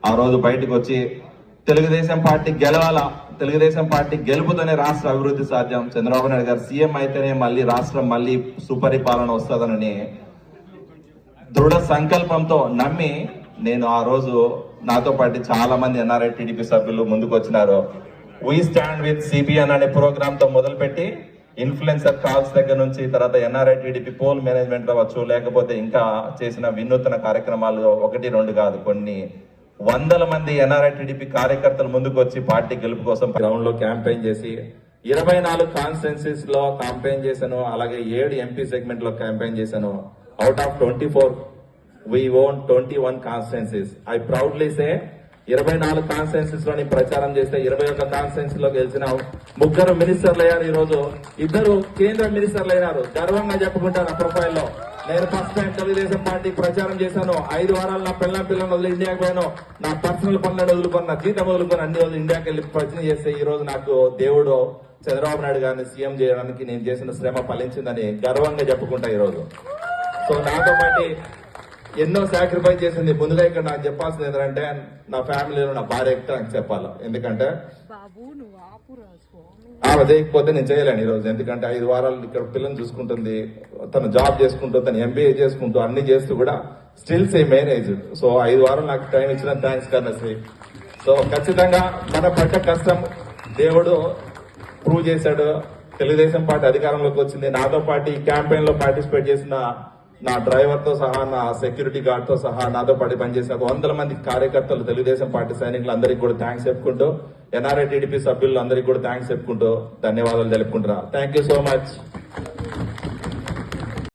ఆ రోజు బయటకు వచ్చి తెలుగుదేశం పార్టీ గెలవాలా, తెలుగుదేశం పార్టీ గెలుపుతోనే రాష్ట్ర అభివృద్ధి సాధ్యం, చంద్రబాబు నాయుడు గారు సీఎం అయితేనే మళ్ళీ రాష్ట్రం మళ్ళీ సుపరిపాలన వస్తుందనని దృఢ సంకల్పంతో నమ్మి నేను ఆ రోజు నాతో పాటు చాలా మంది ఎన్ఆర్ఐ టీడీపీ సభ్యులు ముందుకు వచ్చినారు. వీ స్టాండ్ విత్ సిబిఎన్ అనే ప్రోగ్రామ్ తో మొదలుపెట్టి ఇన్ఫ్లుయెన్సర్ కాల్స్ దగ్గర నుంచి తర్వాత ఎన్ఆర్ఐ టీడీపీ పోల్ మేనేజ్మెంట్ అవ్వచ్చు, లేకపోతే ఇంకా చేసిన వినూత్న కార్యక్రమాలు 1-2 కాదు, కొన్ని వందల మంది ఎన్ఆర్ఐ టీడీపీ కార్యకర్తలు ముందుకు వచ్చి పార్టీ గెలుపు కోసం గ్రౌండ్ లో క్యాంపెయిన్ చేసి 24 కాన్స్టిట్యున్సీస్ లో క్యాంపెయిన్ చేశాను. అలాగే 7 ఎంపీ సెగ్మెంట్ లో క్యాంపెయిన్ చేశాను. Out of 24 we own 21 constituencies. I proudly say 24 constituencies లోని ప్రచారం చేస్తే 21 కాన్స్టిట్యున్సీ లో గెలిచిన 3 మినిస్టర్లు అయ్యారు. ఈ రోజు 2 కేంద్ర మినిస్టర్లు అయినారు. గర్వంగా చెప్పుకుంటారు ఆ ప్రొఫైల్ లో. నేను ఫస్ట్ టైం తెలుగుదేశం పార్టీ ప్రచారం చేశాను. 5 వారాలు నా పిల్లలను వదిలి ఇండియాకి పోయాను. నా పర్సనల్ పనులను వదులుకొని, నా జీతం వదులుకొని అన్ని రోజులు ఇండియాకి వెళ్ళి ప్రచన చేస్తే ఈ రోజు నాకు దేవుడు చంద్రబాబు నాయుడు గారిని సీఎం చేయడానికి నేను చేసిన శ్రమ ఫలించిందని గర్వంగా చెప్పుకుంటా ఈ రోజు. సో నాతో పాటు ఎన్నో సాక్రిఫైస్ చేసింది. ముందుగా ఇక్కడ నాకు చెప్పాల్సింది ఏంటంటే నా ఫ్యామిలీలో నా భార్య నాకు చెప్పాలి. ఎందుకంటే ఆమె చేయకపోతే నేను చేయలేను ఈ రోజు. ఎందుకంటే 5 వారాలు ఇక్కడ పిల్లల్ని చూసుకుంటుంది, తను జాబ్ చేసుకుంటూ, తను ఎంబీఏ చేసుకుంటూ అన్ని చేస్తూ కూడా స్టిల్ సేమ్ మేనేజ్. సో 5 వారాలు నాకు టైం ఇచ్చిన థ్యాంక్స్ కర్ణశ్రీ. సో ఖచ్చితంగా మన పడ్డ కష్టం దేవుడు ప్రూవ్ చేశాడు. తెలుగుదేశం పార్టీ అధికారంలోకి వచ్చింది. నాతో పాటు ఈ క్యాంపెయిన్ లో పార్టిసిపేట్ చేసిన నా డ్రైవర్ తో సహా, నా సెక్యూరిటీ గార్డ్ తో సహా నాతో పాటు పనిచేసిన 100 మంది కార్యకర్తలు, తెలుగుదేశం పార్టీ సైనికులు అందరికీ కూడా థ్యాంక్స్ చెప్పుకుంటూ, ఎన్ఆర్ఐ టీడీపీ సభ్యులు అందరికీ కూడా థ్యాంక్స్ చెప్పుకుంటూ ధన్యవాదాలు తెలుపుకుంటున్నా. Thank you so much.